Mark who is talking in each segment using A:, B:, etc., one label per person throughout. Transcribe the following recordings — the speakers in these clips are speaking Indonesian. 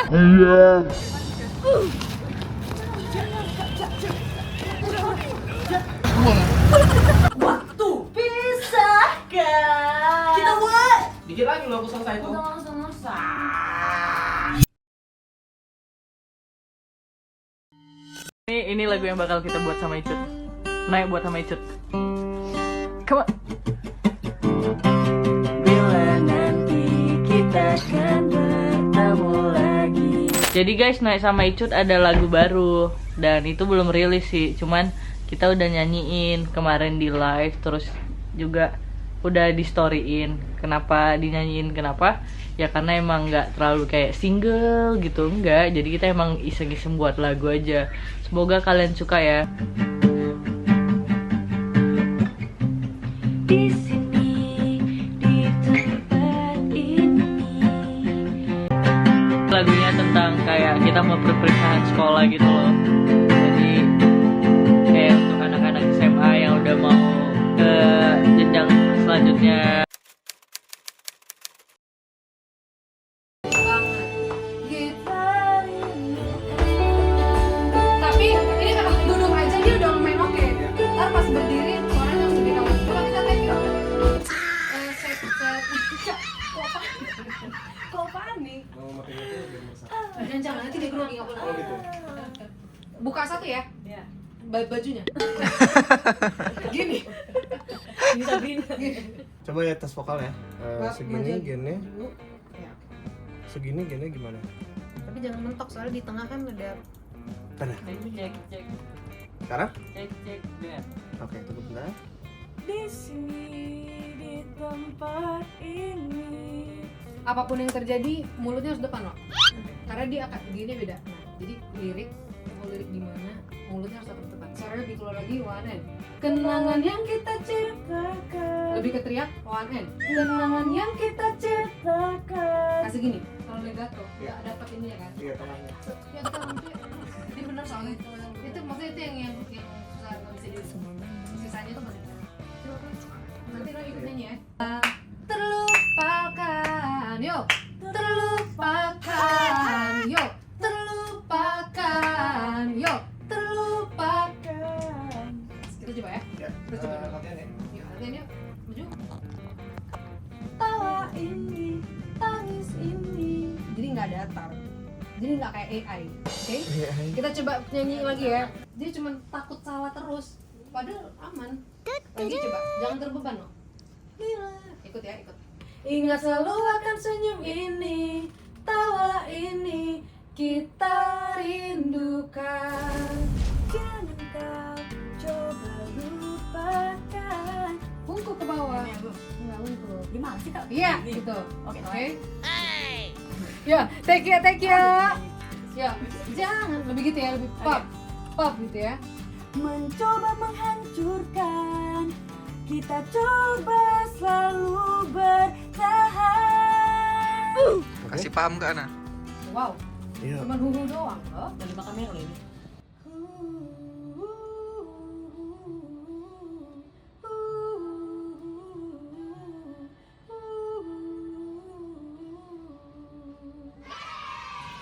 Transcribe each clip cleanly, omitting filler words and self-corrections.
A: Waktu pisahkan. Kita buat.
B: Dikit lagi lo aku selesai tuh.
A: Udah selesai.
C: Ini lagu yang bakal kita buat sama Icut. Naik buat sama Icut. Come on. Bila nanti kita akan bertemu lagi. Jadi guys, Naik sama Icut ada lagu baru dan itu belum rilis sih. Cuman kita udah nyanyiin kemarin di live, terus juga udah di storyin. Kenapa dinyanyiin? Kenapa? Ya karena emang nggak terlalu kayak single gitu, enggak. Jadi kita emang iseng-iseng buat lagu aja. Semoga kalian suka ya. Di sini, di tempat ini. Lagunya tentang kayak kita mau perpisahan sekolah gitu loh. Jadi kayak untuk anak-anak SMA yang udah mau ke jenjang selanjutnya.
D: Tapi ini kalau duduk aja dia udah lumayan oke. Ntar pas berdiri suaranya harus lebih kamu. Coba kita take yuk. Set. Kok panik? Jangan nanti dia grogi nggak boleh. Buka satu ya.
A: Ya.
D: Bajunya. Gini.
A: Bisa gini.
B: Coba ya tes vokal ya. Segini gennya.
D: Ya.
B: Segini gennya gimana?
D: Tapi jangan mentok soalnya di tengah kan ada.
B: Bentar.
C: Cek.
B: Sekarang?
C: Cek. Dengar.
B: Oke, tunggu bentar.
A: Di sini, di tempat ini.
D: Apapun yang terjadi mulutnya harus depan loh. Karena dia akan begini beda. Nah, jadi lirik gimana mulutnya harus tetap depan. Suaranya lebih keluar lagi one end. Kenangan yang kita ciptakan. Lebih ke teriak one end. Kenangan yang kita ciptakan. Kasih gini. Kalau legato nggak dapat ini ya kan?
B: Iya, tengahnya.
D: Ya kita nanti. Ini benar soalnya. Itu maksudnya itu yang susah nggak bisa di sisanya tuh masih. Nanti lo ikut nyanyi ya. Terlupakan, yuk. Terlupakan, yuk. Terlupakan, yuk. Terlupakan. Kita coba ya.
B: Ya.
D: Kita coba.
B: Latihan ya.
D: Yuk, latihan yuk. Maju.
A: Tawa ini, tangis ini.
D: Jadi nggak datar. Jadi nggak kayak AI, oke?
B: Iya.
D: Kita coba nyanyi lagi ya. Dia cuma takut salah terus. Padahal aman. Lagi coba, jangan terbeban loh. Ikut ya, ikut. Ingat selalu akan senyum ini, tawa ini kita rindukan.
A: Jangan kau coba lupakan.
D: Bungkuk ke bawah. Enggak bungkuk.
A: Gimana sih kak?
D: Iya, gitu.
A: Oke.
D: Ya, take ya. Ya, jangan lebih gitu ya, lebih pop gitu ya.
A: Mencoba menghancurkan, kita coba selalu bertahan.
E: Kasih paham ke Ana.
D: Wow,
B: Iya.
D: cuma hulu doang loh.
A: Dari makan merah loh ini.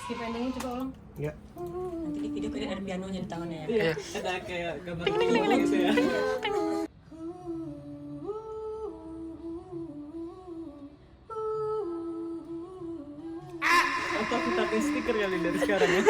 D: Skip endingnya coba ulang.
B: Iya.
A: Nanti di video kalian ada pianonya di tangannya ya.
C: Iya.
B: Ada kayak gambar
C: gitu ya. Atau kita pakai stiker kali dari sekarang ya.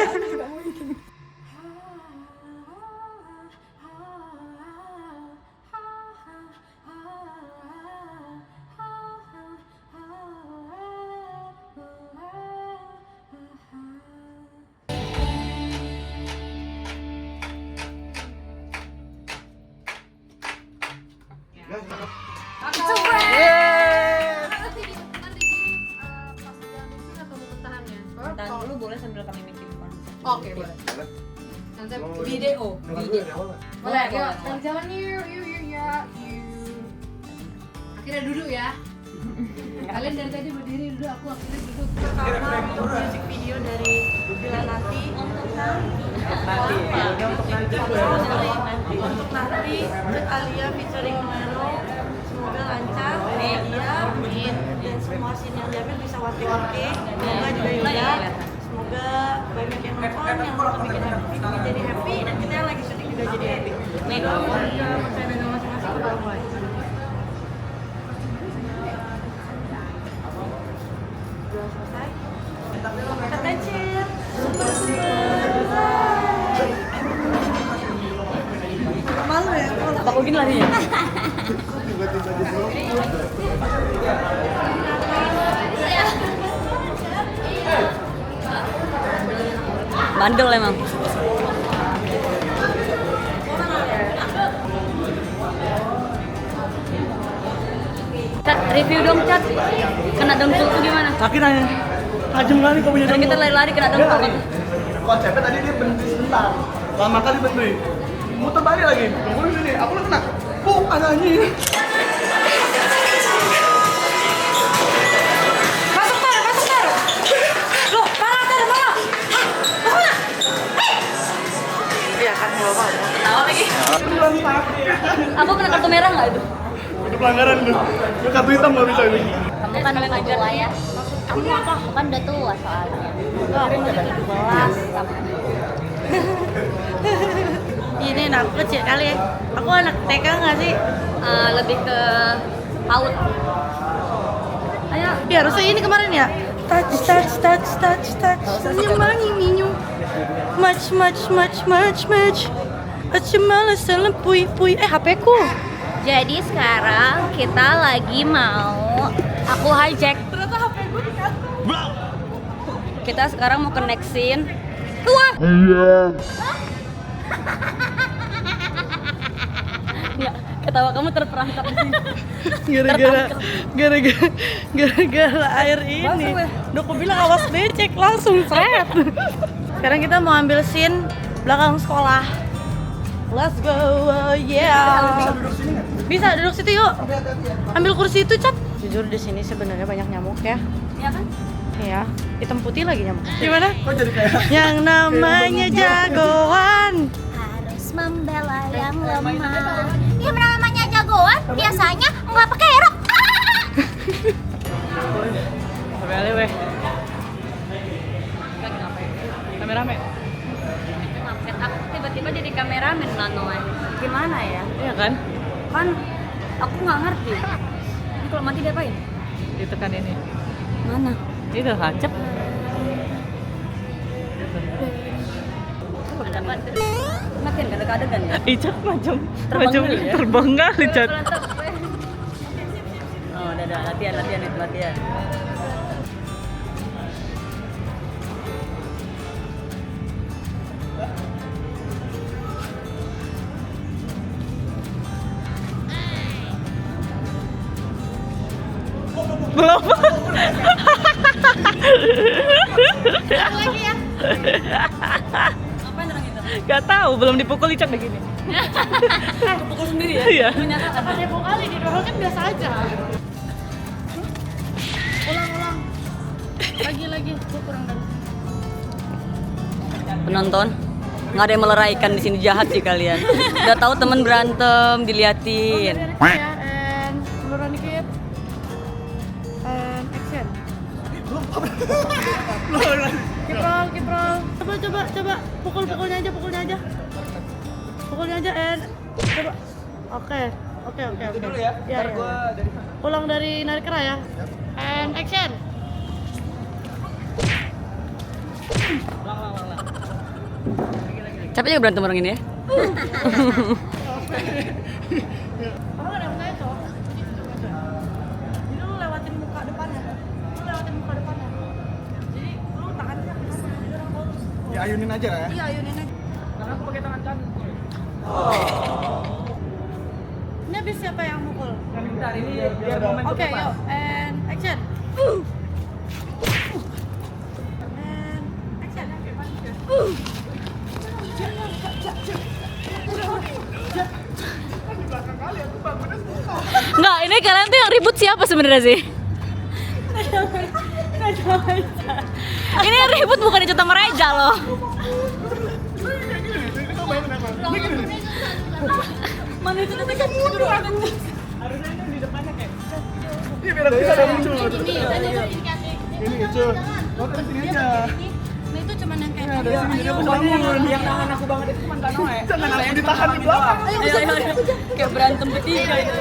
D: It's a wrap. Nanti pas jalan mixing atau mau bertahannya?
A: Tahan dulu boleh sambil kami mixing konsep.
D: Oke, boleh. Konsep
A: Video.
B: Dengar dulu dari awal nggak?
D: boleh. Yuk,
A: boleh.
D: kita jalan yuk. Akhirnya duduk ya. Kalian dari tadi berdiri duduk, aku akhirnya duduk.
A: Pertama untuk music video dari Bila Nanti untuk nanti Alia featuring Mano, semoga lancar, dia dan semua scene yang diambil bisa oke. Semoga juga Yuda, semoga banyak yang nonton yang bikin happy, jadi happy, dan kita yang lagi syuting juga jadi happy. Nih, ya makanan masing-masing kita mulai. Udah selesai. Kita pencet. Malu ya?
C: Pak Ugin larinya. Bandel emang. Cat, review dong Cat. Kena dengkul tuh gimana?
B: Sakit aja. Tajam kali kau punya
C: Tadi kita lari-lari kena dengkul.
B: Konsepnya tadi dia berhenti sebentar. Lama kali berhenti. Muter balik lagi. Tunggu sini. Aku lu kena. Ada anjing.
A: Masuk tar. Loh, mana? Iya kan, nggak apa-apa.
C: Tahu lagi. Aku kena kartu merah nggak itu?
B: Itu pelanggaran lu. Lu kartu hitam nggak bisa ini.
E: Kamu kan udah tua ya? Kamu apa? Kamu kan udah tua soalnya. Aku udah 17.
A: Ini anak kecil kali ya. Aku anak TK nggak sih?
C: Lebih ke PAUD.
A: Ayo, ya harusnya ini kemarin ya. Touch. Senyum. Much. Aci malas pui. HP ku.
E: Jadi sekarang kita lagi mau aku hijack.
A: Ternyata HP gue digantung.
C: Kita sekarang mau connectin. Nggak, ketawa kamu terperangkap di sini.
A: Gara-gara air ini. Udah aku bilang awas becek, langsung seret. Sekarang kita mau ambil scene belakang sekolah. Let's go, yeah. Bisa duduk situ yuk. Ambil kursi itu, Cat. Jujur di sini sebenarnya banyak nyamuk ya.
C: Iya kan?
A: Iya, hitam putih lagi nyamuk. Gimana?
B: Kok jadi kayak
A: Yang namanya jagoan.
E: Harus membela yang lemah. Yang namanya jagoan biasanya nggak pakai rok.
C: Sampai weh. Rame-rame.
E: Ngapet aku tiba-tiba jadi kameramen Nanoe.
C: Gimana ya? Iya kan?
E: Kan aku nggak ngerti. Ini kalau mati diapain?
C: Ditekan ini.
E: Mana?
C: Itu hacep.
E: Makin gak ada adegan ya?
C: Icat macam
E: Terbang
C: macam
E: kali ya?
C: terbang kali Cat.
E: Oh, udah latihan itu latihan.
C: Belum.
E: Lagi ya?
C: Ngapain orang itu? Gak tahu, belum dipukul Icat begini.
E: Pukul sendiri ya?
C: Iya.
E: Menyatakan
A: Ada kali di doang kan biasa aja. Ulang. Lagi, gue kurang dari.
C: Penonton, nggak ada yang meleraikan di sini, jahat sih kalian. Udah tahu temen berantem, diliatin.
A: Ya, anduluran dikit. And action. Kiprol. Coba. Pukulnya aja. Pukulnya aja and coba. Oke.
B: dulu ya.
A: Iya.
B: Ntar gua dari sana.
A: Ulang dari narik kera ya. And action.
C: Capek juga berantem orang ini ya.
A: Kalau ada mukanya cowok. Jadi lu lewatin muka depannya. Jadi lu tangannya ke sana, jadi orang tahu.
B: Ya ayunin aja lah ya.
A: Iya, ayunin aja.
B: Karena aku pakai tangan kanan.
A: Ini habis siapa yang mukul?
B: Bentar ini biar momen
A: Oke,
B: depan.
A: yuk. And action. And action.
C: Enggak, ini kalian tuh yang ribut siapa sebenarnya sih? Ini yang ribut bukan Icat sama Reja loh. Mana itu nanti kan mundur.
B: Harusnya ini di depannya kayak. Iya biar bisa ada muncul. Ini cuy. Oh, di sini aja.
A: Ini tuh cuman yang kayak
B: Dari sini dia bangun.
F: Yang nahan aku banget itu cuma Kak Noe.
B: Jangan aku ditahan di belakang.
F: Ayo. Kayak berantem bertiga itu.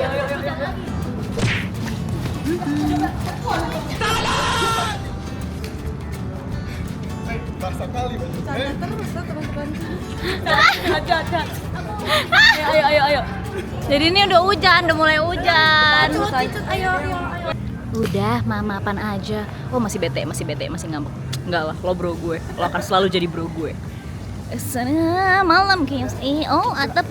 B: Basah kali baju.
A: terus lah teman-teman.
F: Ayo.
E: Jadi ini udah hujan, udah mulai hujan.
A: Ayo.
E: Udah, mamapan aja. Oh masih bete, masih ngambek.
F: Enggak lah, lo bro gue. Lo akan selalu jadi bro gue.
E: Sana malam chaos. Atap.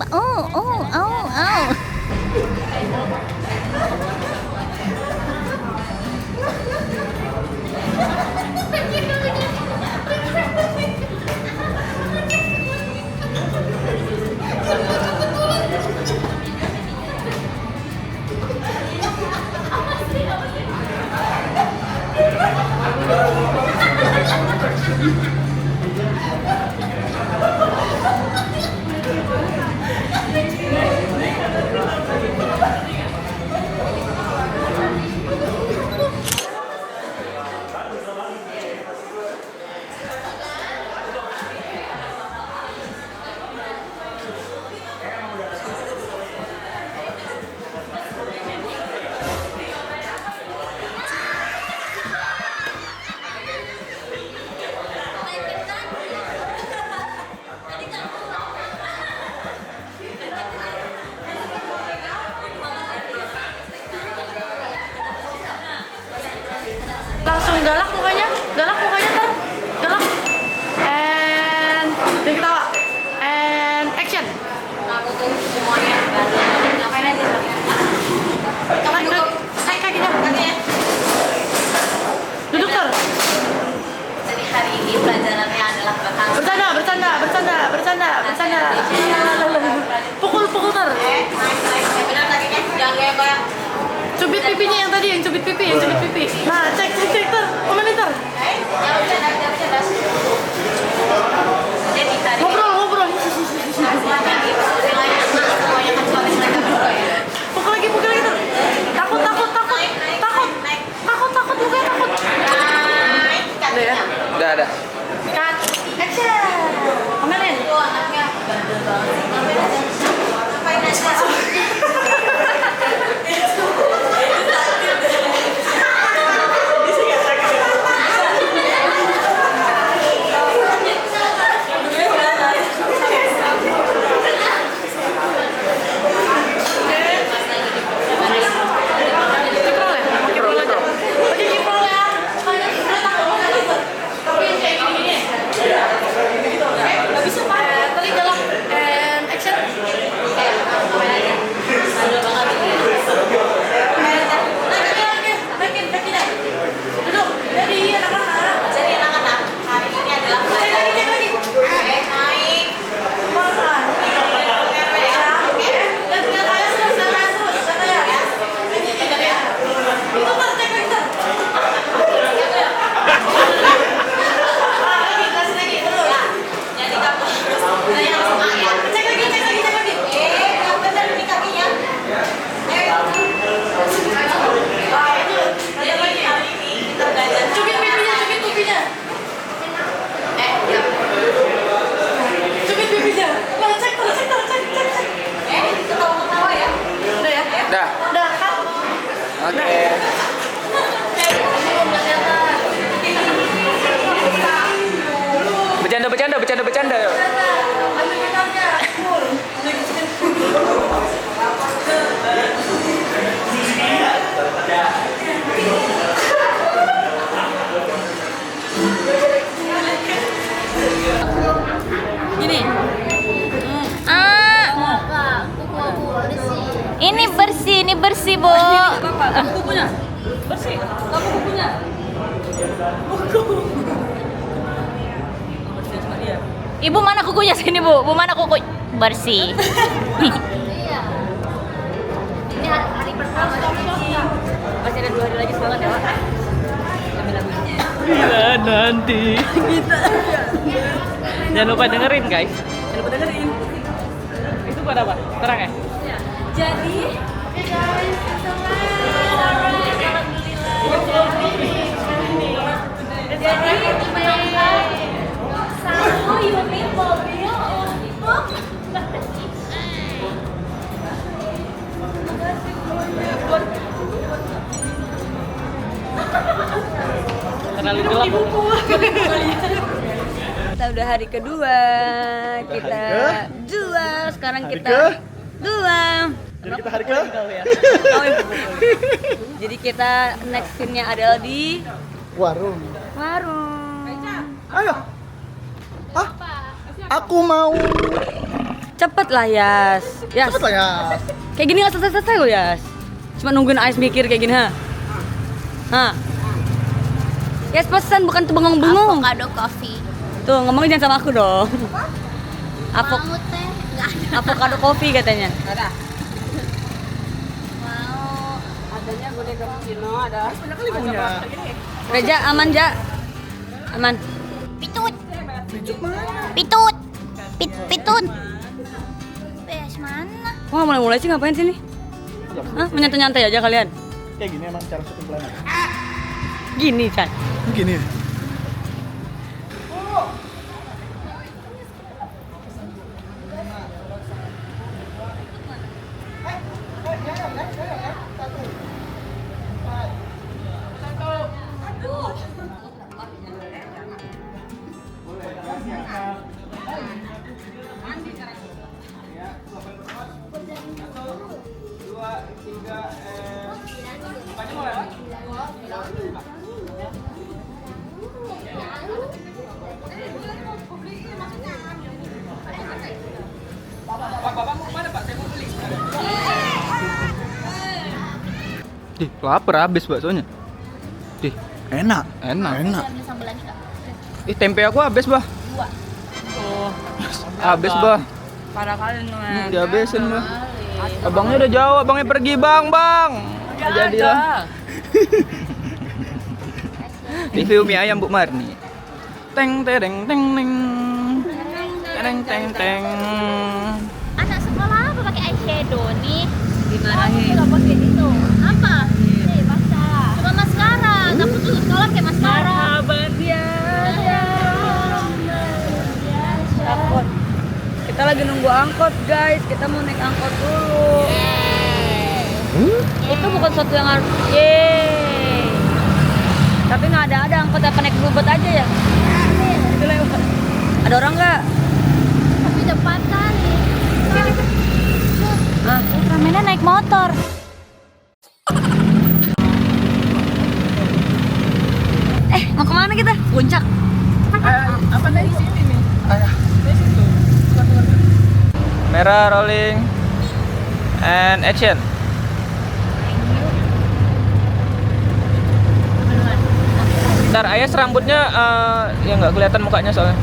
A: Langsung galak mukanya tar, galak. And dia ketawa. And action.
E: Aku tuh semuanya ngapain aja
A: Kakinya. Duduk tar.
E: Jadi hari ini pelajarannya adalah
A: Bercanda. Pukul tar.
E: benar tadi kan jangan kayak
A: Cubit pipinya yang tadi, yang cubit pipi. Nah, cek tar. Komenin tar.
E: ya udah jadi hari
A: Ngobrol.
E: semuanya nilainya semuanya kan suami mereka juga ya.
A: Pukul lagi tar. Takut. Mukanya takut. Udah ya?
B: Udah ada.
A: Cut. Action. Komenin.
E: Tuh anaknya bandel banget sih. Ngapain aja
A: Kiprol aja. Oke, kiprol ya. Tapi yang kayak gini. Nggak bisa Pak. Tadi galak. And action. Naikin ya. Duduk. Jadi anak-anak.
E: Jadi anak-anak hari ini adalah
A: Cek lagi.
E: naik
A: Makan. Lihat ayah terus. Lihat ayah. Itu Tar, cek lagi Tar. Kasih lagi. Terus.
E: jadi kamu saya sama ya
A: Cek lagi.
E: yang benar ini kakinya jadi hari ini kita belajar
A: Cubit pipinya. Cubit pipinya. Nah, cek.
E: ketawa-ketawa ya
A: Udah ya?
B: Dah.
A: Udah, kan?
B: Oke. Bercanda. Yuk.
A: Ambil bentarnya.
F: Gini.
E: Ini bersih, Bu.
F: Apa? Kamu kukunya. Bersih. Kamu kukunya. Bersih sama dia.
E: Ibu mana kukunya sini, Bu? Bu mana kuku? Bersih. Ini hari pertama.
F: Masih ada 2 hari lagi semangat ya, Pak. Ambil lagunya.
C: Bila nanti kita jangan lupa dengerin guys.
F: Jangan lupa dengerin.
C: Itu buat apa? Terang ya?
F: Jadi
C: Terlalu gelap.
F: Kita udah hari kedua. Kita dua. Sekarang
B: Hari
F: kita
B: ke?
F: dua.
B: Jadi kita hari ke?
F: Oh, iya. Jadi kita next scene-nya adalah di
B: Warung.
F: warung.
B: Ayo. Ah, aku mau.
F: Cepet lah, Yas. Yas.
B: Cepet lah ya.
F: Kayak gini nggak selesai-selesai loh, Yas. Cuma nungguin Ais mikir kayak gini, ha. Hah. Yas pesan bukan tuh bengong-bengong.
E: Avocado coffee.
F: Tuh ngomongin jangan sama aku dong.
E: Mau teh? Nggak ada.
F: Avocado coffee katanya.
E: Mau.
F: Udah Ja, aman Ja. Aman.
E: Pitut. Pitut. Pitut. Bes mana?
F: Wah, mulai sih ngapain sini? Hah, menyantai-nyantai aja kalian.
B: Kayak gini emang cara syuting planet.
F: Gini, Chan.
B: Gini.
G: Dih, lapar habis baksonya. Dih,
B: Enak.
G: enak.
E: Ambil sambal lagi nggak?
G: Ih, tempe aku habis, Bah.
F: Oh,
G: Habis, Bah.
F: parah kali nih.
G: Dihabisin, Bah. Abangnya udah jauh, abangnya pergi, Bang. Nggak jadi lah. Review mie ayam Bu Marni. Teng tereng teng teng. Tereng teng teng.
E: Anak sekolah apa pakai eyeshadow nih?
F: Dimarahin.
E: Nggak pakai itu. Apa? Nih, masalah. Cuma maskara. Aku tuh sekolah pakai maskara.
F: Angkot. Kita lagi nunggu angkot, guys. Kita mau naik angkot dulu. Itu bukan sesuatu yang harus. Yeay. Tapi nggak ada angkot apa naik bubet aja ya? Itu lewat. Ada orang nggak?
E: Tapi depan kali.
F: Hah?
E: Ramennya naik motor.
F: Mau kemana kita? Puncak.
G: Merah rolling and action. Ntar Ayas rambutnya ya nggak kelihatan mukanya soalnya.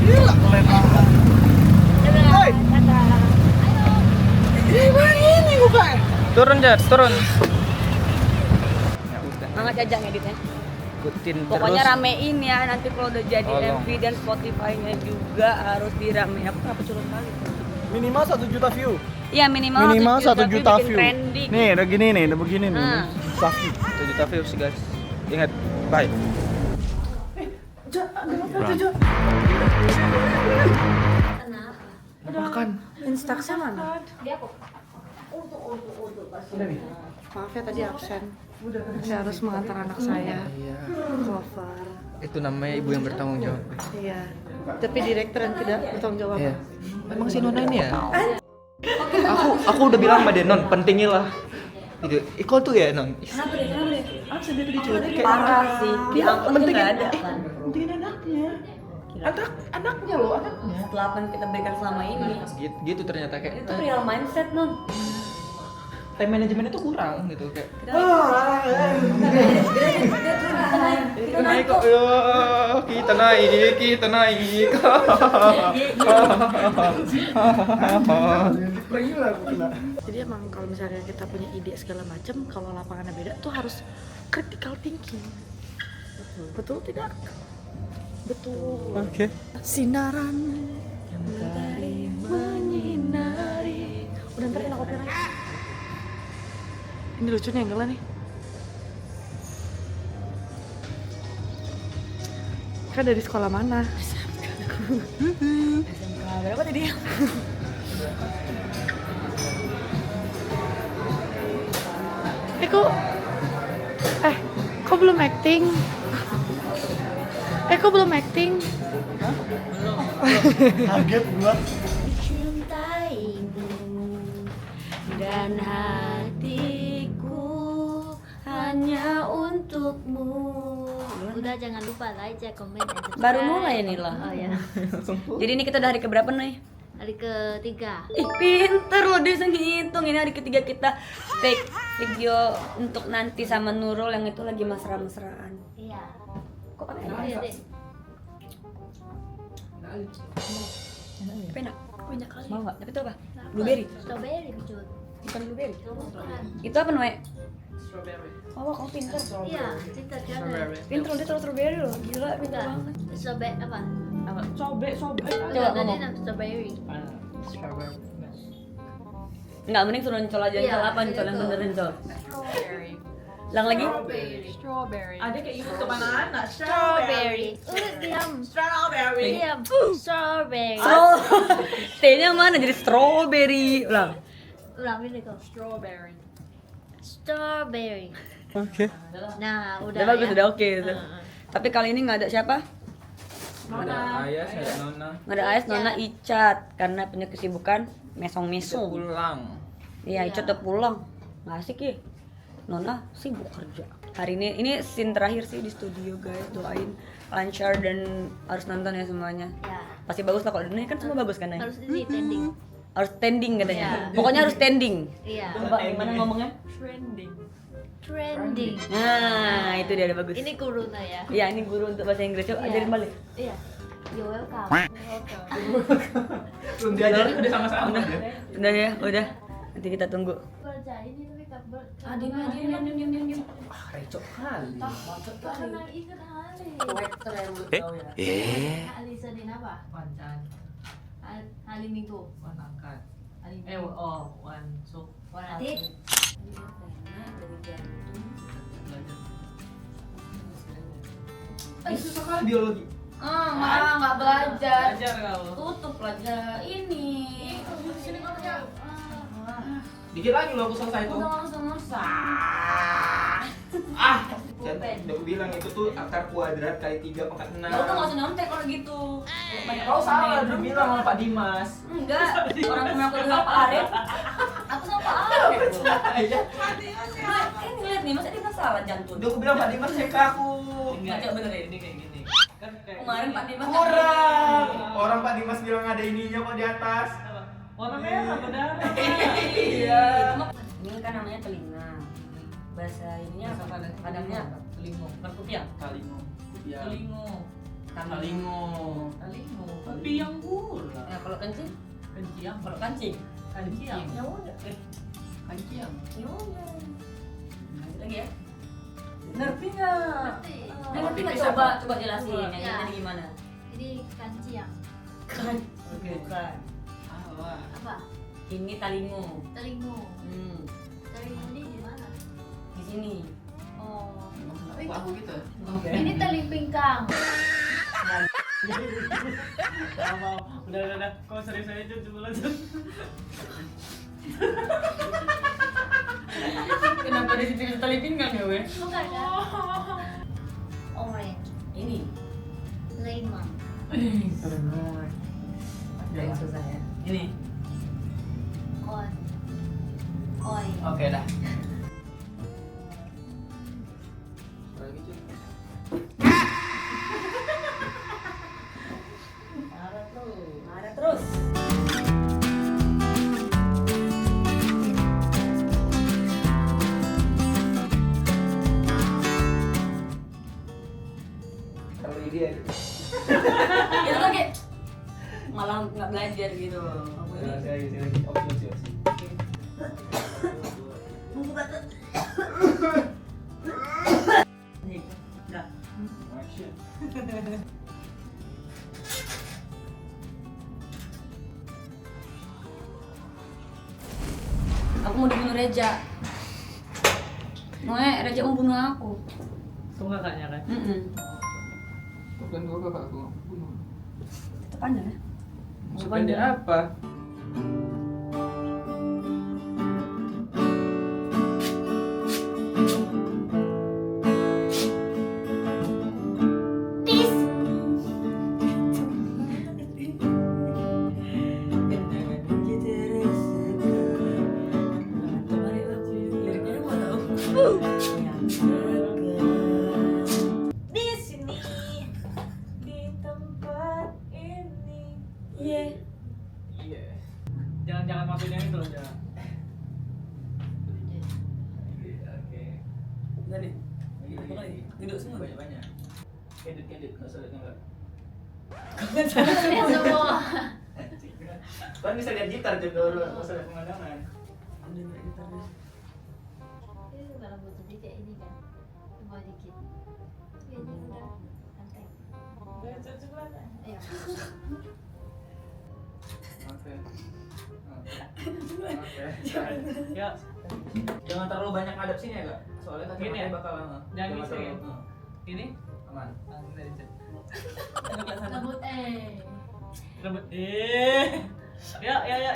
B: Gila keren banget. Hei. Ini bukan.
G: Turun Jar, turun.
F: Banget aja ngeditnya.
G: Ikutin
F: Pokoknya
G: terus.
F: ramein ya, nanti kalau udah jadi
G: Tolong.
F: MV dan Spotify-nya juga harus diramein. Aku kenapa curut kali?
B: Minimal 1 juta view.
F: Iya minimal,
B: Minimal 1 juta
F: bikin
B: view.
F: trending.
B: Nih, udah gini nih, udah begini nih.
F: Ah.
B: 1 view.
G: 1 juta views guys. Ingat, bye.
B: Makan.
A: Instaxnya mana? Maaf ya tadi absen. Saya harus mengantar anak saya. Cover.
G: Itu namanya ibu yang bertanggung jawab.
A: Iya. Tapi direktur yang tidak bertanggung jawab.
G: Iya. Emang si Nona ini ya? Aku udah bilang sama dia, Non, pentingin lah. Gitu. Ikut tuh ya, Non.
F: Kenapa deh?
B: Absen dia tadi cuy.
F: Parah sih. Di angkot
B: pentingin
F: nggak ada.
B: Pentingin anaknya. Anaknya loh, anaknya.
F: Setelah apa yang kita berikan selama ini,
G: Gitu ternyata kayak
F: itu real mindset non.
G: time management itu kurang gitu kayak.
F: Kita
G: Kita naik kok. Ayo, kita naik.
A: Jadi emang kalau misalnya kita punya ide segala macam, kalau lapangannya beda tuh harus critical thinking. Betul tidak? Betul.
G: Oke.
A: Sinaran mentari menyinari. Udah ntar kena copyright. Ini lucunya yang nih. Kan dari sekolah mana?
F: SMK berapa tadi?
A: Kok belum acting? Kok belum acting?
B: Kaget gua.
E: Cintaimu dan hatiku hanya untukmu. Udah jangan lupa like, share, komen, dan subscribe.
F: Baru mulai nih loh.
E: Oh ya.
F: Jadi ini kita udah hari keberapa nih?
E: Hari ketiga.
F: Ih, pinter loh dia ngitung. Ini hari ketiga kita take video untuk nanti sama Nurul yang itu lagi mesra-mesraan.
E: Iya.
F: Kok apa
E: Oh iya deh.
F: Tapi enak. Banyak kali. Mau nggak? Tapi itu apa? Blueberry.
E: Strawberry Cut.
F: Bukan blueberry.
E: Bukan.
F: Itu apa Noe? Oh, kamu pinter.
E: Iya, pintar kan?
F: Pinter dia tahu strawberry loh. Gila, pinter
E: Enggak.
F: banget.
E: Strawberry apa?
C: Sobek.
F: Coba
E: Enggak, tadi
F: ngomong.
E: nama strawberry.
F: Enggak, mending suruh Ncol aja.
E: Iya,
F: Ncol apa? Ncol yang
E: gitu.
F: bener Ncol. Lang lagi?
C: Ada kayak YouTube anak-anak.
E: Strawberry. Diam.
C: Strawberry.
E: Diam. Strawberry.
F: Oh, T-nya mana jadi strawberry. Ulang.
E: Ulang ini kok.
C: Strawberry.
E: Strawberry.
G: Oke.
E: Nah, udah.
F: Udah bagus,
E: ya.
F: udah oke itu. Tapi kali ini nggak ada siapa?
G: Ada Ayas, ada Nona.
F: Nggak ada Ais, Nona, Icat. Karena punya kesibukan mesong-mesong.
G: Pulang.
F: Iya, Icat udah pulang. Nggak asik ya. Nona sibuk kerja. Hari ini scene terakhir sih di studio guys. Doain lancar dan harus nonton ya semuanya.
E: Ya.
F: Pasti bagus lah kalau ini kan semua bagus kan ya.
E: Harus ini trending.
F: Harus standing katanya.
E: Iya.
F: Pokoknya harus standing.
E: Iya.
F: Coba gimana ngomongnya?
E: Trending.
F: Nah, itu dia ada bagus.
E: Ini kuruna ya.
F: Iya, ini guru untuk bahasa Inggris. Coba
E: Iya.
F: ajarin balik.
E: Iya. You're welcome.
G: Belum diajarin udah sama-sama ya.
F: Udah ya, udah. Nanti kita tunggu.
E: Kerja ini tapi kabar.
F: Diam.
G: Recok kali.
E: Karena ingat hari. Hari Senin apa?
C: Wancan.
E: Hari Minggu.
C: Wanakan.
E: Hari Minggu.
C: Wansuk.
E: Wanati.
G: Susah kali biologi.
F: Nggak belajar.
C: Belajar kau.
F: Tutup pelajar ini.
E: Sini kau kerja.
G: Dikit lagi lo aku selesai tuh. Jan, udah aku bilang itu tuh akar kuadrat kali 3 pangkat 6.
F: Ya udah nggak usah nyontek kalau gitu.
G: Kau salah, udah bilang sama Pak Dimas.
F: Enggak, orang punya aku dengan Pak Arif. Aku sama Pak Arif.
G: Iya.
F: Ini lihat nih, masa dia salah jantung.
G: Udah aku bilang Pak Dimas cek ke aku.
F: Baca bener ya.
C: Ini kayak gini. Kan kayak
F: Kemarin Pak Dimas
G: Kurang. Orang Pak Dimas bilang ada ininya kok di atas.
C: warna merah berdarah.
G: Iya.
F: Ini kan namanya telinga. Bahasa ininya apa? Kadangnya apa?
C: Telingo. Bukan kupiang.
G: Kalingo. Iya.
C: Telingo.
G: Kalingo.
C: Telingo. Kupiang pula.
F: Ya kalau kencing,
C: Kenciang.
F: kalau kancing.
C: Kanciang.
F: Ya udah.
C: Kanciang.
F: Ya udah. Lanjut lagi ya. Ngerti nggak? Ngerti nggak? Coba jelasin. Yang
E: Ya.
F: ini gimana?
E: Ini kanciang.
F: Bukan.
E: Apa?
F: Ini talingo.
E: Telingo.
F: Hmm.
E: Telingo ini di mana?
F: Di sini.
E: Oh.
G: Aku gitu.
E: Ini teling pingkang.
C: Udah. Kau serius aja coba lanjut.
F: Kenapa di situ tali pinggang ya, weh?
E: Bukan kan? Orange.
F: Ini.
E: Lemon.
F: Yang susah ya. Ini.
E: On. Oi.
G: Oke dah.
F: Marah terus. gitu.
G: Lagi. Opsi.
F: Bumbu batu. Nih, enggak.
G: Action.
F: Aku mau dibunuh Reja. Reja mau bunuh aku.
C: Kamu kakaknya kan?
G: Bukan gua kakak aku bunuh.
F: Tetep aja ya.
G: Bukan dia apa?
E: Tis.
F: Di sini, di tempat ini. Iya.
G: Iya.
C: Jangan masukin yang itu jangan.
G: Oke.
F: Udah nih. Duduk semua.
G: Banyak. Edit, nggak usah lihat enggak.
E: Semua.
G: Kan bisa lihat gitar juga dulu, nggak usah lihat pemandangan.
E: Ini bukan rambut jadi kayak ini kan. Cuma dikit. Ini udah santai. Ayo.
G: Oke. Ya. Jangan terlalu banyak ngadep sini ya, Kak. Soalnya kaki
C: Gini ya?
G: bakal lama.
C: Jangan bisa ya?
G: terlalu-
C: Ini
G: Aman.
E: Rambut
C: rebut ya.
E: Ya ya.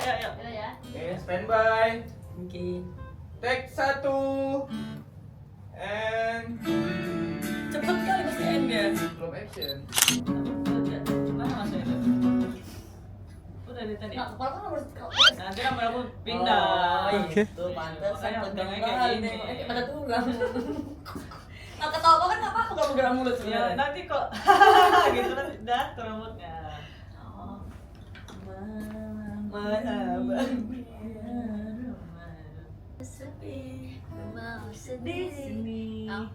G: Oke, standby.
F: Oke.
G: Take 1. And
F: Cepet kali pasti end ya.
G: belum action.
C: Mana masuknya itu? Udah di tadi.
F: Nah, kepala kan harus
C: Nanti rambut aku pindah.
F: Oh, gitu, pantas
C: Makanya
F: pegang
C: pegangnya kayak gini.
F: banget. Pada tunggang. Nah, ketawa kan nggak apa-apa kalau pegang mulut
C: Ya,
F: sebenarnya.
C: nanti kok gitu kan udah ke rambutnya.
E: Sepi. Mau sendiri. Mau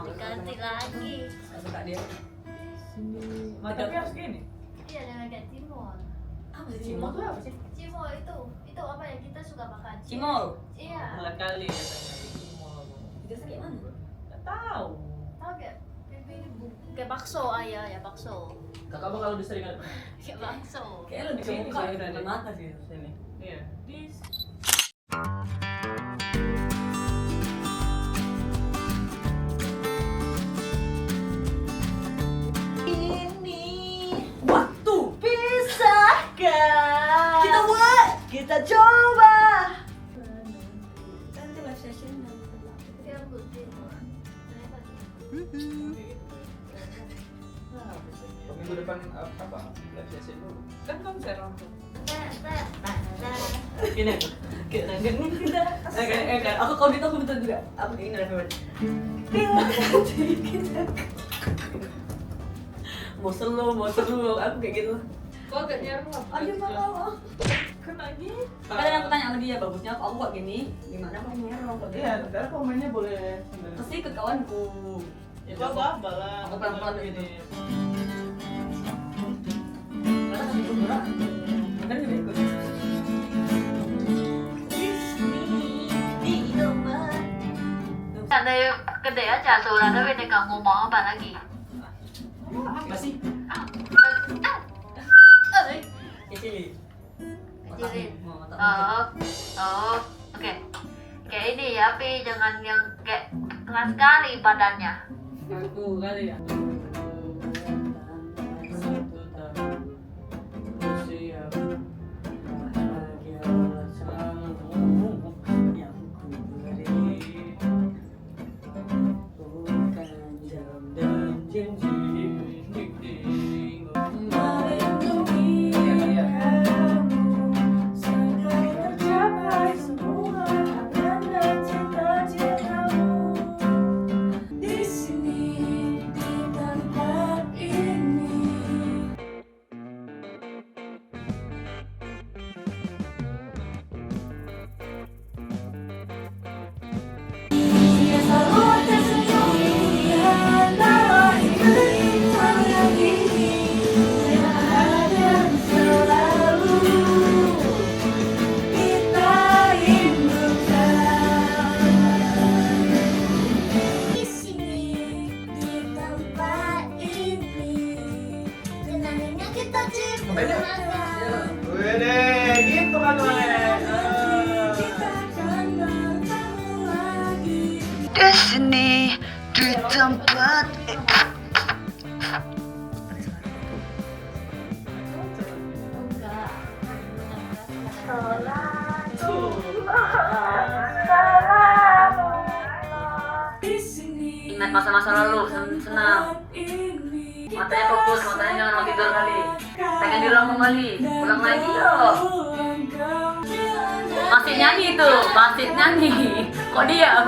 E: diganti lagi.
F: Nggak suka dia.
C: Tapi harus gini.
E: Iya dengan kayak Timor.
F: Apa sih cimol tuh apa sih?
E: Cimol itu apa yang kita suka makan?
F: Cimol.
E: Iya.
C: Bulan kali katanya.
F: Biasa kayak mana?
C: Nggak tahu.
E: Tahu kayak kayak bakso ayah ya bakso.
G: Kakak bakal lebih sering ada.
E: Kayak bakso.
F: Kayaknya lebih ke
C: Sini,
F: muka
C: sini,
F: gitu,
C: sini.
F: ke mata sih sini.
C: Iya. Dis.
F: Waktu
A: Pisahkan.
F: kita buat.
A: Kita coba.
F: Nanti live session.
E: Dia putih.
G: Minggu depan apa? Live session dulu.
C: Kan konser langsung.
F: Gini, gini. Aku kalau gitu aku betul juga. Aku ingin ada mau seru, aku kayak gitu.
C: Kok agak nyerah?
F: Aduh, mau.
C: Kan lagi.
F: Kadang aku tanya sama dia, bagusnya aku buat gini, gimana aku ngerong kok
G: Iya, ntar komennya boleh.
F: pasti ke kawanku.
C: Itu apa lah?
F: Aku pelan-pelan gitu. Karena kasih kuburan, kan juga ikut.
E: Ada gede aja suara tapi dia nggak ngomong apa lagi.
G: Apa sih?
F: Kecilin.
E: Kecilin.
F: Mau
E: Oh, oke. Kayak ini ya, tapi jangan yang kayak keras sekali badannya.
C: Aku kali ya.
F: Di sini di Ingat masa-masa lalu, senang. Matanya fokus, matanya jangan mau tidur kali. Pengen diulang kembali, ulang lagi yuk. Masih nyanyi tuh, masih nyanyi. Kok dia?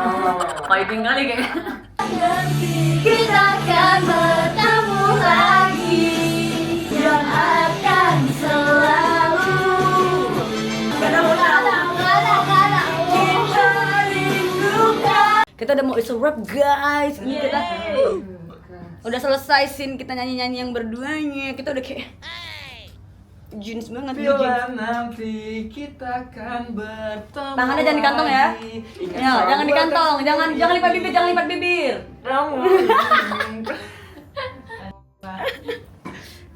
F: Fighting kali kayaknya.
E: Kita akan bertemu lagi yang akan selalu kadang-kadang kita rindukan.
F: Kita udah mau iso rap guys. Ini kita udah selesai scene kita nyanyi-nyanyi yang berduanya. Kita udah kayak jeans banget nih, jeans.
G: Bila nanti kita akan bertemu.
F: Tangannya jangan di kantong ya. Ya, jangan di kantong, jangan lipat bibir, jangan lipat bibir.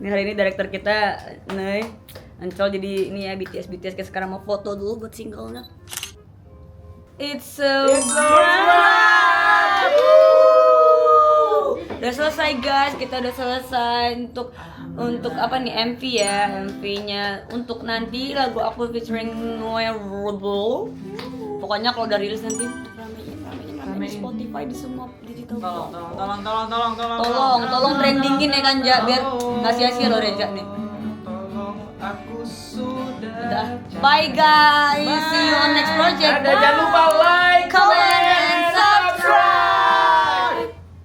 F: Ini hari ini director kita Nay Ancol, jadi ini ya BTS kita sekarang mau foto dulu buat singlenya. It's so bright. Udah selesai guys, kita udah selesai untuk apa nih MV ya, MV-nya untuk nanti lagu aku featuring Noel Rebel. Pokoknya kalau udah rilis nanti ramein di Spotify, di semua digital platform. Tolong trendingin ya kan Ja, biar nggak sia-sia lo Reja nih.
G: Tolong aku sudah.
F: Udah. Bye guys, see you on next project.
G: Ada jangan